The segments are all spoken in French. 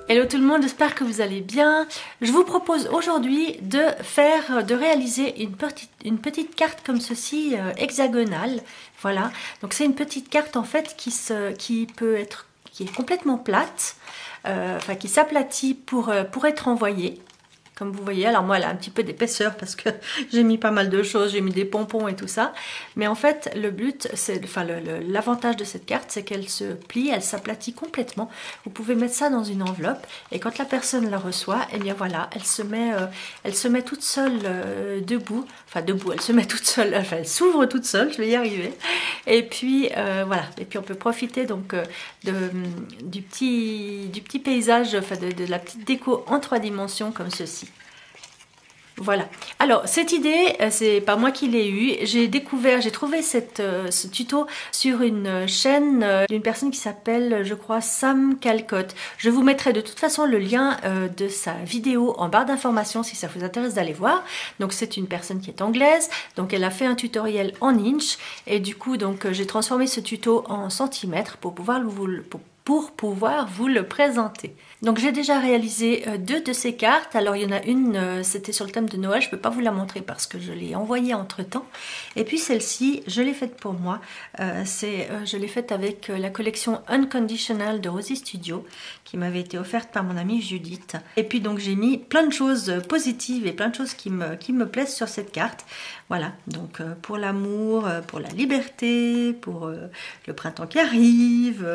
Hello tout le monde, j'espère que vous allez bien. Je vous propose aujourd'hui de réaliser une petite carte comme ceci, hexagonale. Voilà, donc c'est une petite carte en fait qui est complètement plate, enfin qui s'aplatit pour être envoyée. Comme vous voyez, alors moi elle a un petit peu d'épaisseur parce que j'ai mis pas mal de choses, j'ai mis des pompons et tout ça. Mais en fait le but, l'avantage de cette carte, c'est qu'elle se plie, elle s'aplatit complètement. Vous pouvez mettre ça dans une enveloppe et quand la personne la reçoit, et bien voilà, elle se met toute seule debout. Enfin debout, elle se met toute seule, enfin elle s'ouvre toute seule, je vais y arriver. Et puis voilà, et puis on peut profiter donc du petit paysage, enfin de la petite déco en 3 dimensions comme ceci. Voilà. Alors cette idée, c'est pas moi qui l'ai eue. J'ai trouvé ce tuto sur une chaîne d'une personne qui s'appelle, je crois, Sam Calcott. Je vous mettrai de toute façon le lien de sa vidéo en barre d'informations si ça vous intéresse d'aller voir. Donc c'est une personne qui est anglaise, donc elle a fait un tutoriel en inch et du coup donc j'ai transformé ce tuto en centimètres pour pouvoir vous le présenter. Donc j'ai déjà réalisé 2 de ces cartes. Alors il y en a une, c'était sur le thème de Noël, je ne peux pas vous la montrer parce que je l'ai envoyée entre temps. Et puis celle-ci, je l'ai faite pour moi. Je l'ai faite avec la collection Unconditional de Rosie Studio qui m'avait été offerte par mon amie Judith. Et puis donc j'ai mis plein de choses positives et plein de choses qui me plaisent sur cette carte. Voilà, donc pour l'amour, pour la liberté, pour le printemps qui arrive,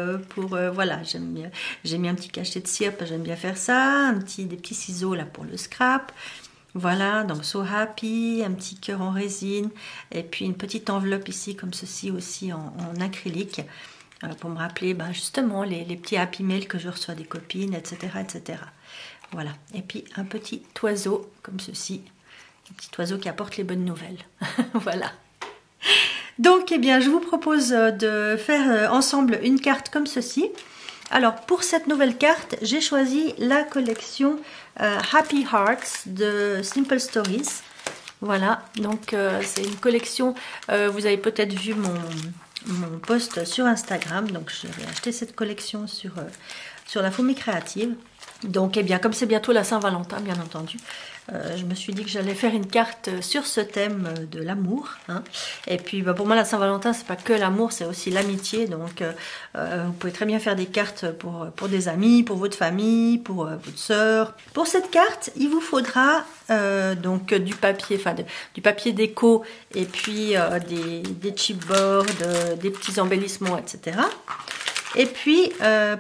voilà, j'ai mis un petit cachet de cire, j'aime bien faire ça, des petits ciseaux là pour le scrap. Voilà, donc So Happy, un petit cœur en résine, et puis une petite enveloppe ici comme ceci aussi en acrylique, pour me rappeler justement les petits happy mails que je reçois des copines, etc., etc. Voilà, et puis un petit oiseau comme ceci. Un petit oiseau qui apporte les bonnes nouvelles. Voilà. Donc, eh bien, je vous propose de faire ensemble une carte comme ceci. Alors, pour cette nouvelle carte, j'ai choisi la collection Happy Hearts de Simple Stories. Voilà, donc c'est une collection, vous avez peut-être vu mon post sur Instagram. Donc, j'ai acheté cette collection sur la Fourmi Créative. Donc, eh bien, comme c'est bientôt la Saint-Valentin, bien entendu, je me suis dit que j'allais faire une carte sur ce thème de l'amour. Hein. Et puis, pour moi, la Saint-Valentin, c'est pas que l'amour, c'est aussi l'amitié. Donc, vous pouvez très bien faire des cartes pour des amis, pour votre famille, pour votre sœur. Pour cette carte, il vous faudra donc du papier, du papier déco et puis des chipboards, des petits embellissements, etc. Et puis,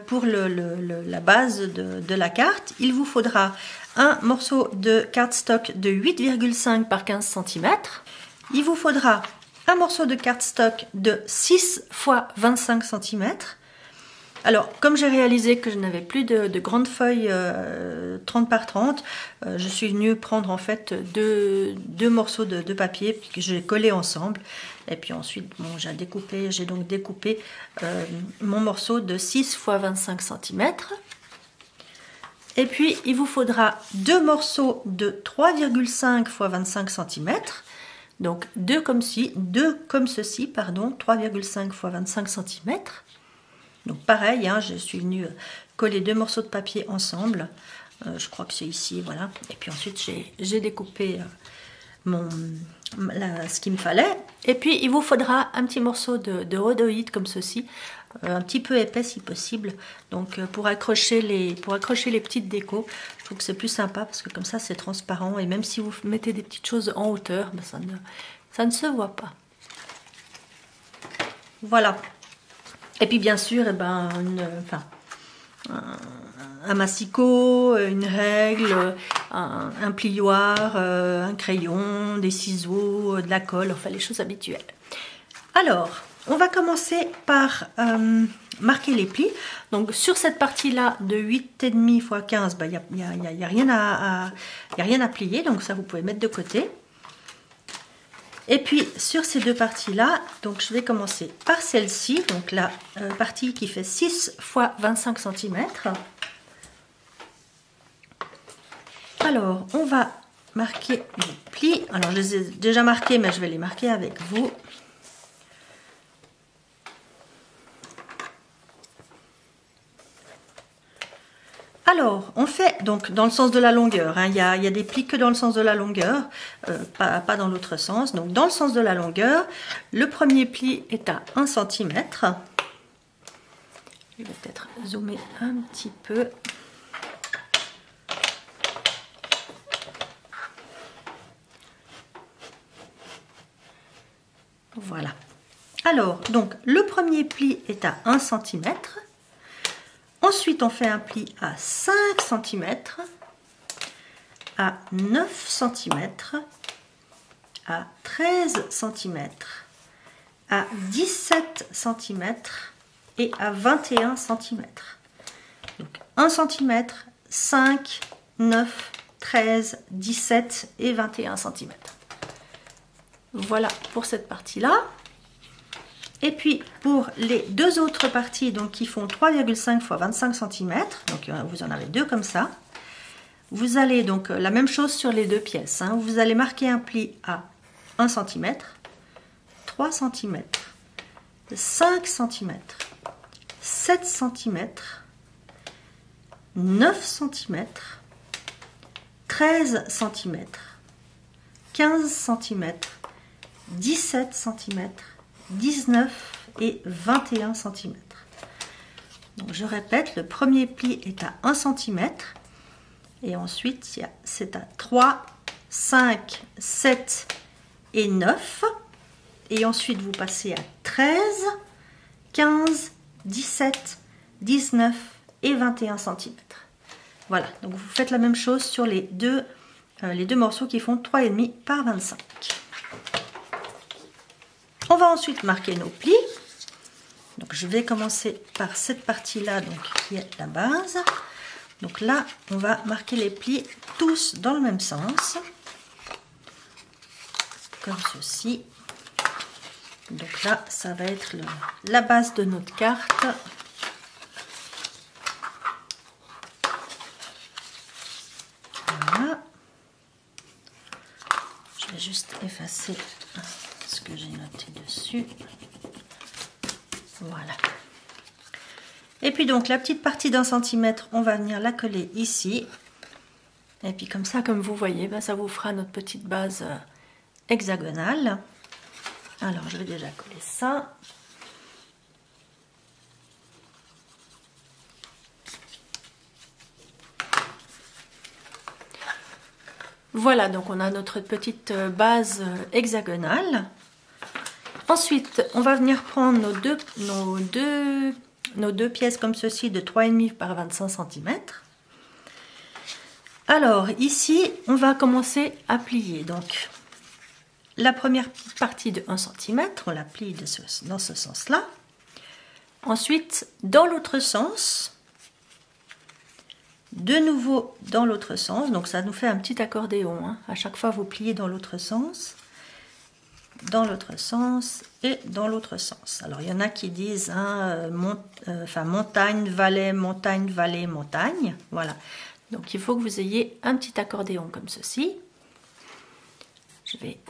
pour la base de la carte, il vous faudra un morceau de cardstock de 8,5 par 15 cm. Il vous faudra un morceau de cardstock de 6 x 25 cm. Alors, comme j'ai réalisé que je n'avais plus de grandes feuilles 30 par 30, je suis venue prendre en fait deux morceaux de papier que j'ai collés ensemble. Et puis ensuite, bon, j'ai donc découpé mon morceau de 6 x 25 cm. Et puis, il vous faudra 2 morceaux de 3,5 x 25 cm. Donc, deux comme ceci, 3,5 x 25 cm. Donc pareil, hein, je suis venue coller 2 morceaux de papier ensemble. Je crois que c'est ici, voilà. Et puis ensuite, j'ai découpé ce qu'il me fallait. Et puis, il vous faudra un petit morceau de rhodoïde comme ceci, un petit peu épais si possible. Donc, pour accrocher les petites décos, je trouve que c'est plus sympa parce que comme ça, c'est transparent. Et même si vous mettez des petites choses en hauteur, ça ne se voit pas. Voilà. Et puis bien sûr, un massicot, une règle, un plioir, un crayon, des ciseaux, de la colle, enfin les choses habituelles. Alors, on va commencer par marquer les plis. Donc sur cette partie-là de 8,5 x 15, il n'y a rien à plier, donc ça vous pouvez mettre de côté. Et puis sur ces 2 parties-là, donc je vais commencer par celle-ci, donc la partie qui fait 6 x 25 cm. Alors, on va marquer les plis. Alors, je les ai déjà marqués, mais je vais les marquer avec vous. Alors, on fait donc dans le sens de la longueur. Hein, il y a des plis que dans le sens de la longueur, pas dans l'autre sens. Donc, dans le sens de la longueur, le premier pli est à 1 cm. Je vais peut-être zoomer un petit peu. Voilà. Alors, donc, le premier pli est à 1 cm. Ensuite, on fait un pli à 5 cm, à 9 cm, à 13 cm, à 17 cm et à 21 cm. Donc 1 cm, 5, 9, 13, 17 et 21 cm. Voilà pour cette partie-là. Et puis pour les deux autres parties, donc qui font 3,5 x 25 cm, donc vous en avez deux comme ça, vous allez donc la même chose sur les deux pièces. Hein, vous allez marquer un pli à 1 cm, 3 cm, 5 cm, 7 cm, 9 cm, 13 cm, 15 cm, 17 cm, 19 et 21 cm. Donc je répète, le premier pli est à 1 cm et ensuite c'est à 3, 5, 7 et 9 et ensuite vous passez à 13, 15, 17, 19 et 21 cm. Voilà, donc vous faites la même chose sur les deux morceaux qui font 3,5 par 25. On va ensuite marquer nos plis. Donc je vais commencer par cette partie-là, donc qui est la base. Donc là, on va marquer les plis tous dans le même sens, comme ceci. Donc là, ça va être la base de notre carte. Voilà. Je vais juste effacer ce que j'ai noté dessus. Voilà. Et puis donc la petite partie d'1 centimètre, on va venir la coller ici. Et puis comme ça, comme vous voyez, ben, ça vous fera notre petite base hexagonale. Alors je vais déjà coller ça. Voilà, donc on a notre petite base hexagonale. Ensuite, on va venir prendre nos deux pièces comme ceci de 3,5 par 25 cm. Alors ici, on va commencer à plier. Donc la première partie de 1 cm, on la plie dans ce sens-là. Ensuite, dans l'autre sens, de nouveau dans l'autre sens. Donc ça nous fait un petit accordéon. Hein. À chaque fois, vous pliez dans l'autre sens. Dans l'autre sens et dans l'autre sens. Alors il y en a qui disent hein, montagne, vallée, montagne, vallée, montagne. Voilà. Donc il faut que vous ayez un petit accordéon comme ceci. Je vais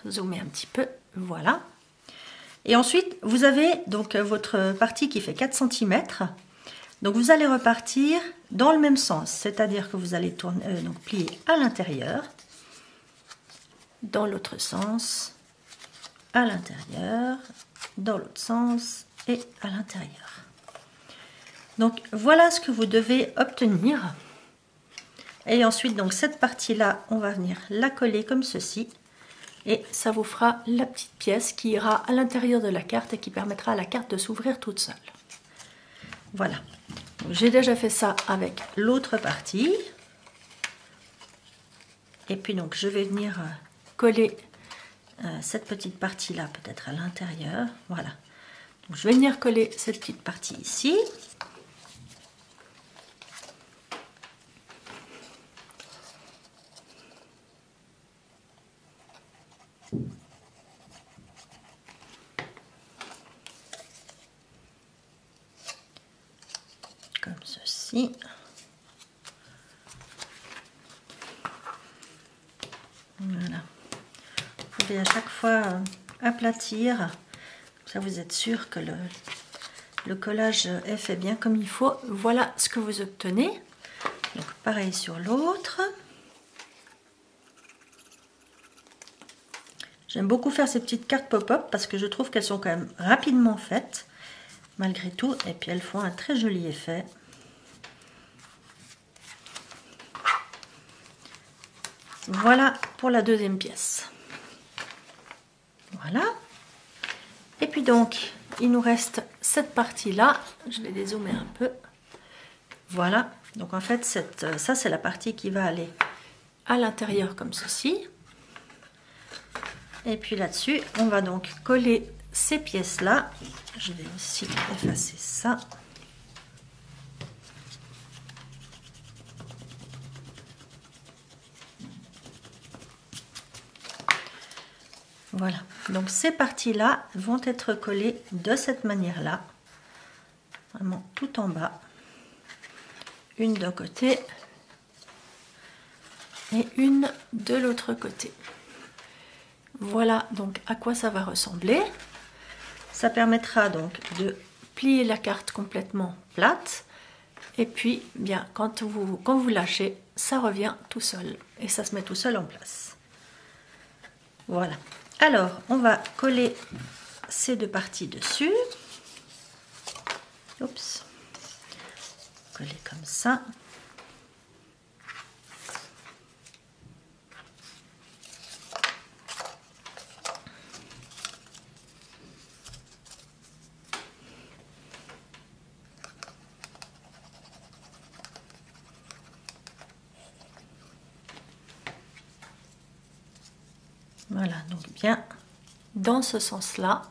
zoomer un petit peu. Voilà. Et ensuite vous avez donc votre partie qui fait 4 cm. Donc vous allez repartir dans le même sens. C'est-à-dire que vous allez tourner, donc plier à l'intérieur. Dans l'autre sens, à l'intérieur, dans l'autre sens et à l'intérieur. Donc voilà ce que vous devez obtenir. Et ensuite, donc cette partie-là, on va venir la coller comme ceci. Et ça vous fera la petite pièce qui ira à l'intérieur de la carte et qui permettra à la carte de s'ouvrir toute seule. Voilà. J'ai déjà fait ça avec l'autre partie. Et puis donc je vais venir coller cette petite partie là peut-être à l'intérieur. Voilà, donc, je vais venir coller cette petite partie ici. Comme ceci. Voilà. Vous pouvez à chaque fois aplatir, ça vous êtes sûr que le collage est fait bien comme il faut, voilà ce que vous obtenez. Donc pareil sur l'autre. J'aime beaucoup faire ces petites cartes pop-up parce que je trouve qu'elles sont quand même rapidement faites, malgré tout, et puis elles font un très joli effet. Voilà pour la deuxième pièce. Voilà. Et puis donc, il nous reste cette partie-là. Je vais dézoomer un peu. Voilà. Donc en fait, ça c'est la partie qui va aller à l'intérieur comme ceci. Et puis là-dessus, on va donc coller ces pièces-là. Je vais aussi effacer ça. Voilà, donc ces parties-là vont être collées de cette manière-là, vraiment tout en bas, une d'un côté et une de l'autre côté. Voilà donc à quoi ça va ressembler. Ça permettra donc de plier la carte complètement plate, et puis bien quand vous lâchez, ça revient tout seul et ça se met tout seul en place. Voilà. Alors, on va coller ces deux parties dessus. Oups. Coller comme ça. Voilà, donc bien dans ce sens-là,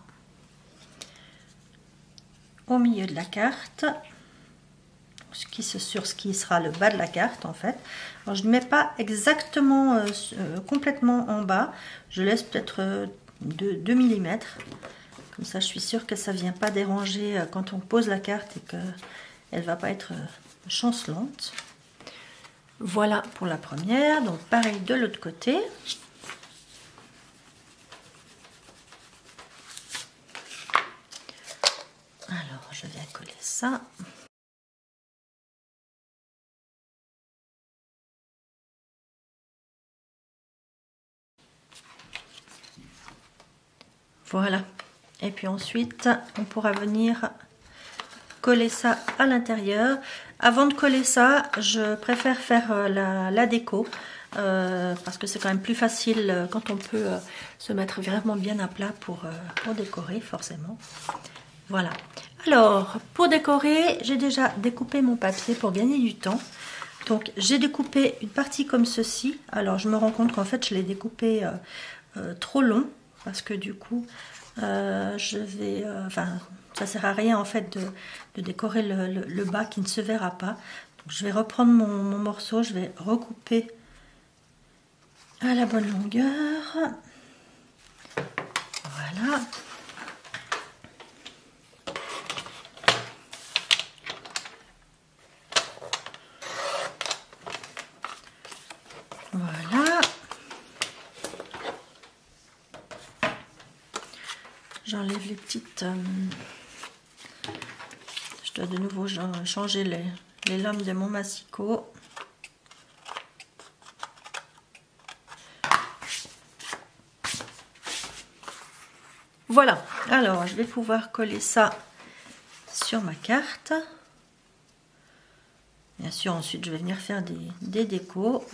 au milieu de la carte, sur ce qui sera le bas de la carte en fait. Alors, je ne mets pas exactement complètement en bas, je laisse peut-être 2 mm, comme ça je suis sûre que ça ne vient pas déranger quand on pose la carte et qu'elle ne va pas être chancelante. Voilà pour la première, donc pareil de l'autre côté. Alors, je viens coller ça. Voilà. Et puis ensuite, on pourra venir coller ça à l'intérieur. Avant de coller ça, je préfère faire la déco. Parce que c'est quand même plus facile quand on peut se mettre vraiment bien à plat pour décorer, forcément. Voilà. Alors, pour décorer, j'ai déjà découpé mon papier pour gagner du temps. Donc, j'ai découpé une partie comme ceci. Alors, je me rends compte qu'en fait, je l'ai découpé trop long. Parce que du coup, je vais... Enfin, ça sert à rien en fait de décorer le bas qui ne se verra pas. Donc, je vais reprendre mon morceau, je vais recouper à la bonne longueur. Voilà. Voilà. J'enlève les petites... je dois de nouveau changer les lames de mon massicot. Voilà. Alors, je vais pouvoir coller ça sur ma carte. Bien sûr, ensuite, je vais venir faire des décos.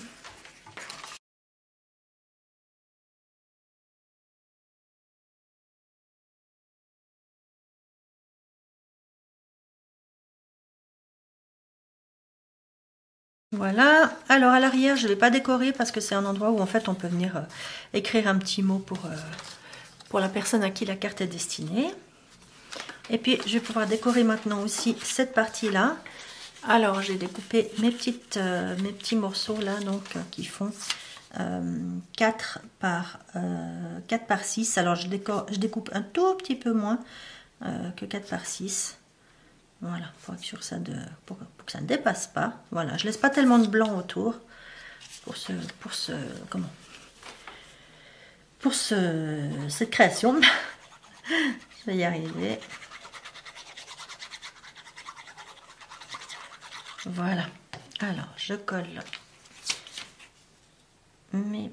Voilà, alors à l'arrière je ne vais pas décorer parce que c'est un endroit où en fait on peut venir écrire un petit mot pour la personne à qui la carte est destinée. Et puis je vais pouvoir décorer maintenant aussi cette partie là. Alors j'ai découpé mes petits morceaux là donc qui font 4 par 6. Alors je découpe un tout petit peu moins que 4 par 6. Voilà, pour être sûr que ça ne dépasse pas. Voilà, je laisse pas tellement de blanc autour cette création. Je vais y arriver. Voilà. Alors, je colle mes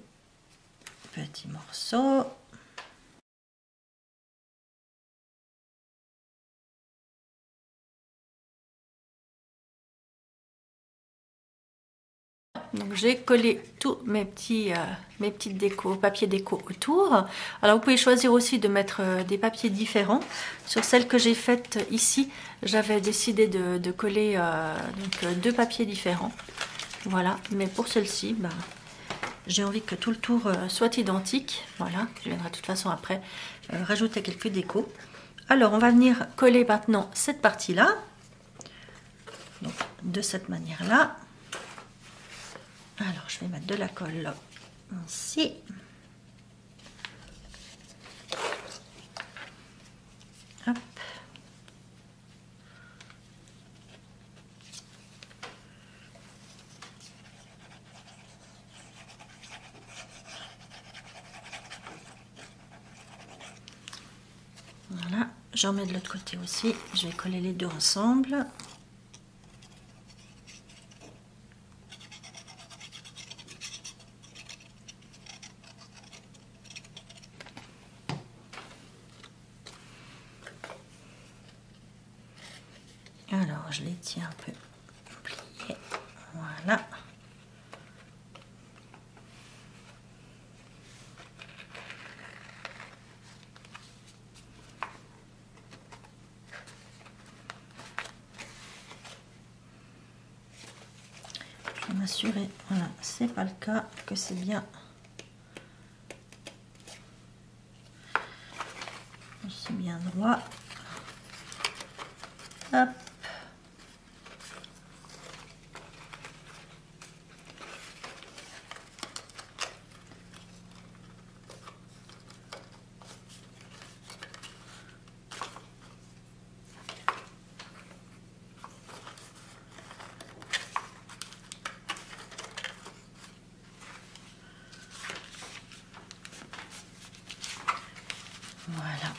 petits morceaux. Donc j'ai collé tous mes petites décos, papier déco autour. Alors vous pouvez choisir aussi de mettre des papiers différents. Sur celle que j'ai faite ici, j'avais décidé de coller donc, 2 papiers différents. Voilà, mais pour celle-ci, ben, j'ai envie que tout le tour soit identique. Voilà, je viendrai de toute façon après rajouter quelques décos. Alors on va venir coller maintenant cette partie-là. Donc de cette manière-là. Alors, je vais mettre de la colle ici. Hop. Voilà, j'en mets de l'autre côté aussi. Je vais coller les deux ensemble. Alors, je les tiens un peu pliés. Voilà. Je vais m'assurer, voilà, c'est pas le cas, que c'est bien. C'est bien droit. Hop. Voilà.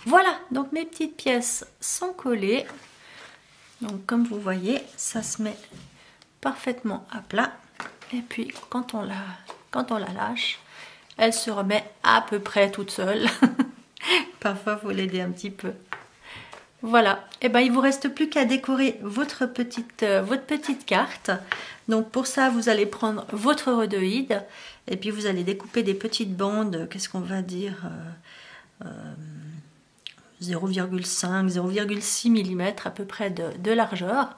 Voilà, donc mes petites pièces sont collées. Donc comme vous voyez, ça se met parfaitement à plat. Et puis quand on la lâche, elle se remet à peu près toute seule. Parfois, il faut l'aider un petit peu. Voilà, et ben il vous reste plus qu'à décorer votre petite carte. Donc pour ça, vous allez prendre votre rhodoïde et puis vous allez découper des petites bandes, qu'est-ce qu'on va dire, 0,5, 0,6 mm à peu près de largeur.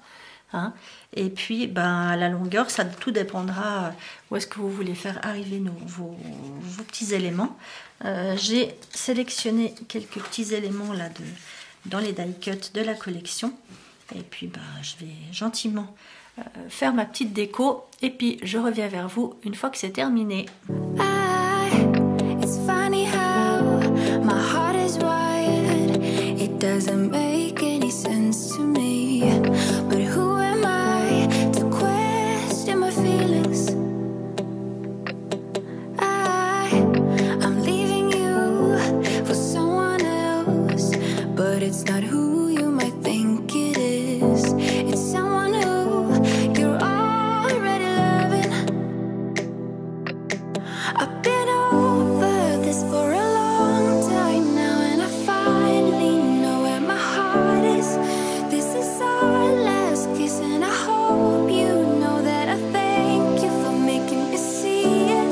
Hein. Et puis ben, la longueur, ça tout dépendra où est-ce que vous voulez faire arriver vos petits éléments. J'ai sélectionné quelques petits éléments là dans les die cuts de la collection. Et puis ben, je vais gentiment faire ma petite déco. Et puis je reviens vers vous une fois que c'est terminé. It's funny how my heart is wired. It doesn't make any sense to me. But who am I to question my feelings? I'm leaving you for someone else, but it's not who you might think it is. It's someone who you're already loving. I've been over this for a long time now, and I finally know where my heart is. This is our last kiss, and I hope you know that I thank you for making me see it.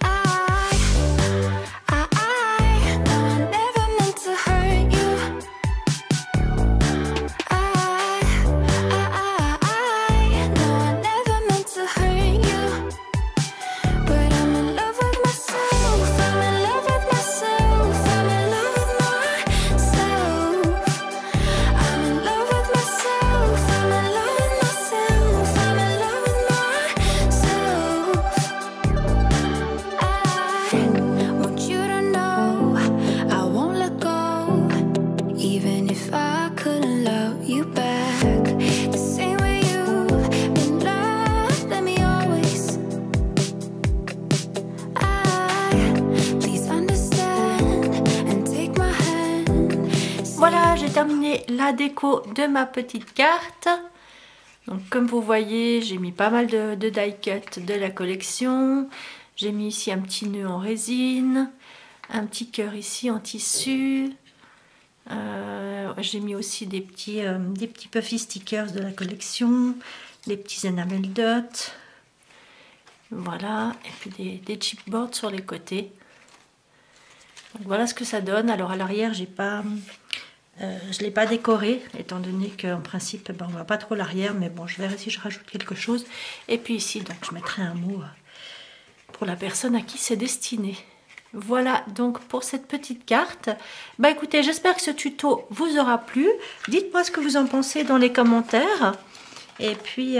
I never meant to hurt you. voilà, j'ai terminé la déco de ma petite carte. Donc comme vous voyez, j'ai mis pas mal de die cut de la collection. J'ai mis ici un petit nœud en résine, un petit cœur ici en tissu. J'ai mis aussi des petits puffy stickers de la collection, des petits enamel dots. Voilà, et puis des chipboards sur les côtés. Donc voilà ce que ça donne. Alors à l'arrière, je ne l'ai pas décoré, étant donné qu'en principe, on ne voit pas trop l'arrière, mais bon, je verrai si je rajoute quelque chose. Et puis ici, donc, je mettrai un mot pour la personne à qui c'est destiné. Voilà donc pour cette petite carte. Bah écoutez, j'espère que ce tuto vous aura plu. Dites-moi ce que vous en pensez dans les commentaires. Et puis,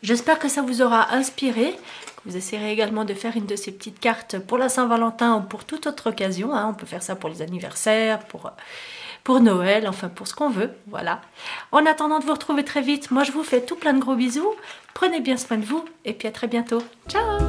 j'espère que ça vous aura inspiré. Vous essayerez également de faire une de ces petites cartes pour la Saint-Valentin ou pour toute autre occasion. Hein. On peut faire ça pour les anniversaires, pour Noël, enfin pour ce qu'on veut. Voilà. En attendant de vous retrouver très vite, moi je vous fais tout plein de gros bisous. Prenez bien soin de vous et puis à très bientôt. Ciao!